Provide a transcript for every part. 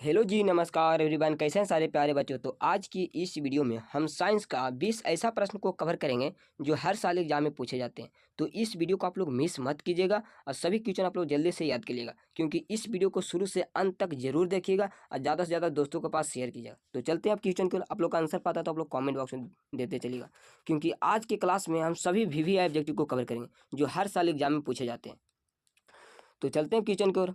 Hello जी, नमस्कार everyone. कैसे हैं सारे प्यारे बच्चों। तो आज की इस वीडियो में हम साइंस का 20 ऐसा प्रश्न को कवर करेंगे जो हर साल एग्जाम में पूछे जाते हैं। तो इस वीडियो को आप लोग मिस मत कीजिएगा और सभी क्वेश्चन आप लोग जल्दी से याद करिएगा, क्योंकि इस वीडियो को शुरू से अंत तक जरूर देखिएगा और ज़्यादा से ज़्यादा दोस्तों के पास शेयर कीजिएगा। तो चलते हैं आप क्वेश्चन को। आप लोग का आंसर पता तो आप लोग कॉमेंट बॉक्स में देते चलिएगा, क्योंकि आज की क्लास में हम सभी VVI ऑब्जेक्टिव को कवर करेंगे जो हर साल एग्जाम में पूछे जाते हैं। तो चलते हैं क्वेश्चन की ओर।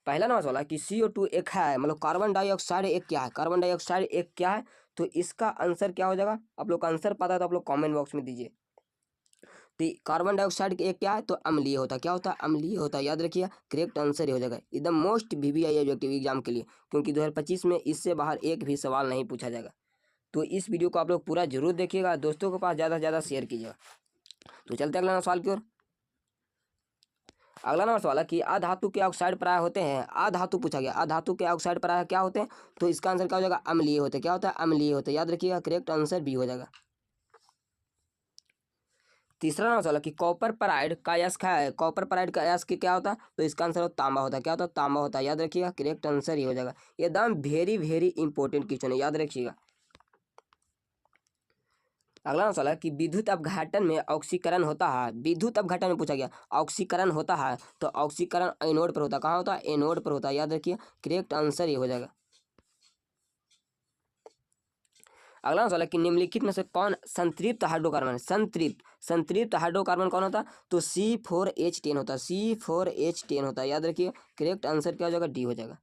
पहला नंबर वाला कि CO2 एक है, मतलब कार्बन डाइऑक्साइड एक क्या है, कार्बन डाइऑक्साइड एक क्या है। तो इसका आंसर क्या हो जाएगा। आप लोग का आंसर पता है तो आप लोग कमेंट बॉक्स में दीजिए। तो कार्बन डाइऑक्साइड एक क्या है, तो अम्लीय होता है। क्या होता है? अम्लीय होता है। याद रखिए, करेक्ट आंसर ही हो जाएगा एकदम मोस्ट VVI ऑब्जेक्टिव एग्जाम के लिए, क्योंकि 2025 में इससे बाहर एक भी सवाल नहीं पूछा जाएगा। तो इस वीडियो को आप लोग पूरा जरूर देखिएगा, दोस्तों के पास ज़्यादा से ज़्यादा शेयर कीजिएगा। तो चलते हैं अगला सवाल की ओर। अगला नंबर सवाल कि अधातु के ऑक्साइड प्राय होते हैं। अधातु पूछा गया, अधातु के ऑक्साइड प्राय क्या होते हैं। तो इसका आंसर क्या हो जाएगा? अम्लीय होते हैं। क्या होता है? अम्लीय होते हैं। याद रखिएगा, करेक्ट आंसर बी हो जाएगा। तीसरा नंबर सवाल कि कॉपर पराइड का अयस्क है। कॉपर पराइड का अयस्क क्या होता है। तो इसका आंसर तांबा होता है। क्या होता है? तांबा होता है। याद रखिएगा, करेक्ट आंसर ही हो जाएगा। एकदम वेरी वेरी इंपॉर्टेंट क्वेश्चन है, याद रखिएगा। अगला सवाल है कि विद्युत अपघटन में ऑक्सीकरण होता है। विद्युत अपघटन में पूछा गया ऑक्सीकरण होता है, तो ऑक्सीकरण एनोड पर होता है। कहाँ होता है? एनोड पर होता है। याद रखिए, करेक्ट आंसर ये हो जाएगा। अगला सवाल है कि निम्नलिखित में से कौन संतृप्त हाइड्रोकार्बन है। संतृप्त हाइड्रोकार्बन कौन होता है। तो C4H10 होता है। C4H10 होता है। याद रखिए, करेक्ट आंसर क्या हो जाएगा? डी हो जाएगा।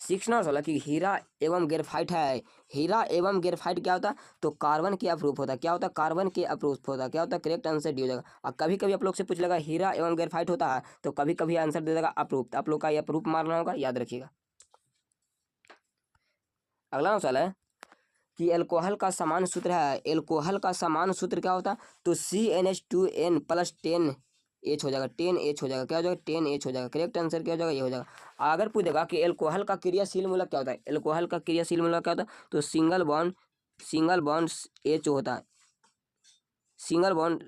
6 नंबर सवाल कि हीरा एवं ग्रेफाइट है। हीरा एवं ग्रेफाइट क्या होता है। तो कार्बन के अपरूप होता है। क्या होता है? कार्बन के अपरूप होता है। क्या होता है? करेक्ट आंसर डी हो जाएगा। और कभी कभी आप लोग से पूछ लेगा हीरा एवं ग्रेफाइट होता है, तो कभी कभी आंसर दे देगा अपरूप। आप लोग का ये अपरूप मारना होगा, याद रखिएगा। अगला सवाल है कि एल्कोहल का समान सूत्र है। एल्कोहल का समान सूत्र क्या होता है। तो CnH2n प्लस 10H हो जाएगा। 10H हो जाएगा। क्या हो जाएगा? 10H हो जाएगा। करेक्ट आंसर क्या हो जाएगा? ये हो जाएगा। अगर पूछेगा कि एल्कोहल का क्रियाशील मूलक क्या होता है। एल्कोहल का क्रियाशील मूलक क्या होता है। तो सिंगल बॉन्ड H होता है। सिंगल बॉन्ड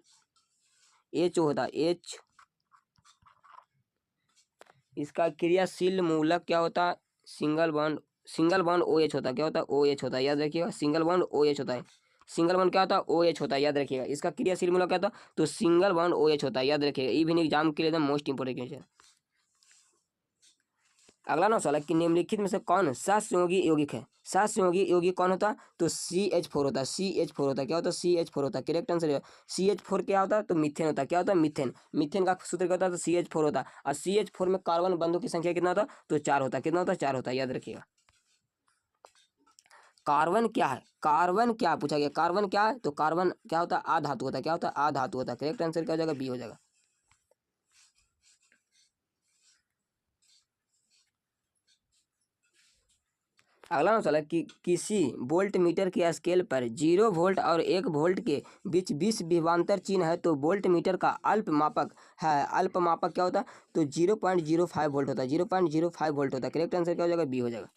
H होता है। H इसका क्रियाशील मूलक क्या होता है। सिंगल बॉन्ड OH होता है। क्या होता है? OH होता है। याद रखिएगा, सिंगल बॉन्ड OH होता है। सिंगल बॉन्ड क्या होता है? OH होता है। याद रखिएगा, इसका क्रियाशील मूलक क्या होता है। तो सिंगल बॉन्ड OH होता है। याद रखिएगा, इवन एग्जाम के लिए एकदम मोस्ट इंपोर्टेंट क्वेश्चन। अगला ना सवाल है कि निम्नलिखित में से कौन सहसंयोगी यौगिक है। सहसंयोगी यौगिक कौन होता है। तो CH4 होता है। CH4 होता है। क्या होता है? CH4 होता है। करेक्ट आंसर है। CH4 क्या होता है। तो मीथेन होता है। क्या होता है? मीथेन। मीथेन का सूत्र क्या होता है। तो CH4 होता है। और CH4 में कार्बन बंधों की संख्या कितना होता है। तो 4 होता है। कितना होता है? 4 होता है। याद रखिएगा। कार्बन क्या है। कार्बन क्या पूछा गया। कार्बन क्या है। तो कार्बन क्या होता है? आधातु होता है। क्या होता है? आधातु होता है। करेक्ट आंसर क्या हो जाएगा? बी हो जाएगा। अगला सवाल है कि किसी वोल्ट मीटर के स्केल पर 0 वोल्ट और 1 वोल्ट के बीच 20 विभवांतर चिन्ह है, तो वोल्ट मीटर का अल्प मापक है। अल्प मापक क्या होता है। तो 0.05 वोल्ट होता है। 0.05 वोल्ट होता है। करेक्ट आंसर क्या हो जाएगा? बी हो जाएगा।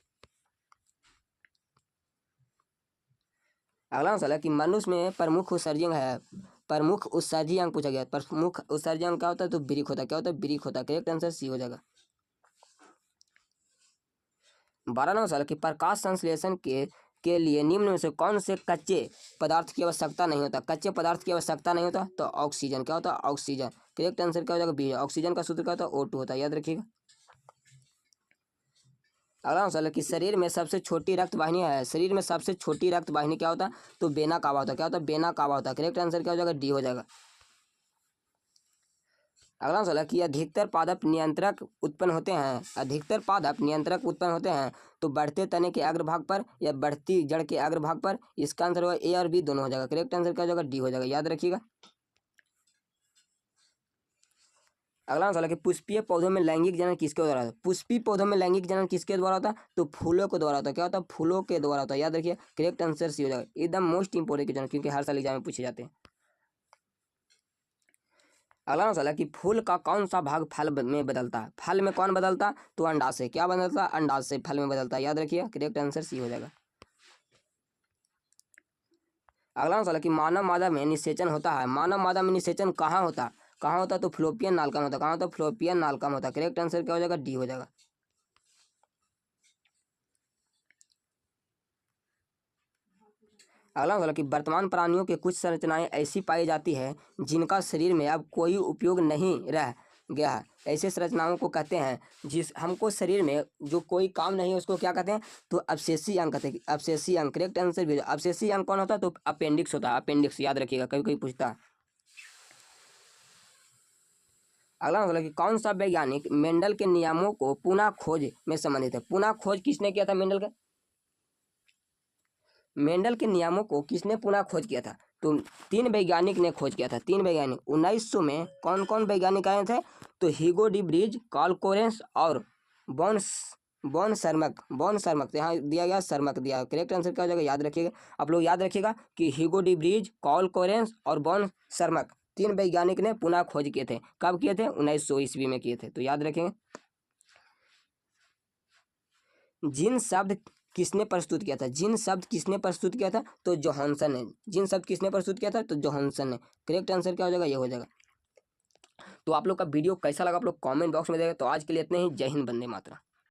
अगला सवाल है कि मनुष्य में प्रमुख उत्सर्जन है। प्रमुख उत्सर्जी अंग पूछा गया। प्रमुख उत्सर्जी अंग क्या होता है। तो ब्रीक होता है। क्या होता है? ब्रीक होता है। करेक्ट आंसर सी हो जाएगा। 12 नंबर सवाल कि प्रकाश संश्लेषण के लिए निम्न में से कौन से कच्चे पदार्थ की आवश्यकता नहीं होता। कच्चे पदार्थ की आवश्यकता नहीं होता। तो ऑक्सीजन। क्या होता है? ऑक्सीजन। करेक्ट आंसर क्या हो जाएगा? बी। ऑक्सीजन का सूत्र क्या होता है। O2 होता है। याद रखिएगा। अगला सवाल है कि शरीर में सबसे छोटी रक्त वाहिनी है। शरीर में सबसे छोटी रक्त वाहिनी क्या होता है। तो वेना कावा होता है। क्या होता है? वेना कावा होता है। करेक्ट आंसर क्या हो जाएगा? डी हो जाएगा। अगला सवाल है कि अधिकतर पादप नियंत्रक उत्पन्न होते हैं। अधिकतर पादप नियंत्रक उत्पन्न होते हैं तो बढ़ते तने के अग्रभाग पर या बढ़ती जड़ के अग्रभाग पर। इसका आंसर होगा ए और बी दोनों हो जाएगा। करेक्ट आंसर क्या हो जाएगा? डी हो जाएगा। याद रखिएगा। अगला सवाल है कि पुष्पीय पौधों में लैंगिक जनन किसके द्वारा होता है। पुष्पीय पौधों में लैंगिक जनन किसके द्वारा होता है। तो फूलों के द्वारा होता है। क्या होता है? फूलों के द्वारा होता है। याद रखिए, करेक्ट आंसर सी हो जाएगा। एकदम मोस्ट इंपोर्टेंट क्वेश्चन, क्योंकि हर साल एग्जाम में पूछे जाते हैं। अगला सवाल है कि फूल का कौन सा भाग फल में बदलता है। फल में कौन बदलता है। तो अंडाशय से। क्या बदलता है? अंडाशय से फल में बदलता है। याद रखिए, करेक्ट आंसर सी हो जाएगा। अगला सवाल है कि मानव मादा में निषेचन होता है। मानव मादा में निषेचन कहाँ होता है। कहाँ होता है। तो फ्लोपियन नालका में होता है। कहाँ होता है? फ्लोपियन नालका में होता है। करेक्ट आंसर क्या हो जाएगा? डी हो जाएगा। अगला सवाल कि वर्तमान प्राणियों के कुछ संरचनाएं ऐसी पाई जाती है जिनका शरीर में अब कोई उपयोग नहीं रह गया है। ऐसे संरचनाओं को कहते हैं जिस हमको शरीर में जो कोई काम नहीं है उसको क्या कहते हैं, तो अवशेषी अंग कहते हैं। अवशेषी अंग करेक्ट आंसर भी। अवशेषी अंग कौन होता है, तो अपेंडिक्स होता है। अपेंडिक्स याद रखिएगा, कभी कभी पूछता है। अगला मतलब कि कौन सा वैज्ञानिक मेंडल के नियमों को पुनः खोज में संबंधित है। पुनः खोज किसने किया था मेंडल के नियमों को किसने पुनः खोज किया था, तो 3 वैज्ञानिक ने खोज किया था। 3 वैज्ञानिक 1900 में कौन कौन वैज्ञानिक आए थे, तो हीगो डी ब्रिज, कार्ल कोरेंस और बॉन शर्मक। तो यहाँ दिया गया शर्मक दिया। करेक्ट आंसर क्या हो जाएगा, याद रखिएगा आप लोग, याद रखिएगा कि हीगो डी ब्रिज, कार्ल कोरेंस और बॉन शर्मक 3 वैज्ञानिक ने पुनः खोज किए थे। कब किए थे, 1900 ईस्वी में किए थे, तो याद रखेंगे। जिन शब्द किसने प्रस्तुत किया था, तो जोहानसन ने। जिन शब्द किसने प्रस्तुत किया था, तो जोहानसन ने। करेक्ट आंसर क्या हो जाएगा, ये हो जाएगा। तो आप लोग का वीडियो कैसा लगा आप लोग कमेंट बॉक्स में देगा। तो आज के लिए इतने ही। जय हिंद, वंदे मातरम।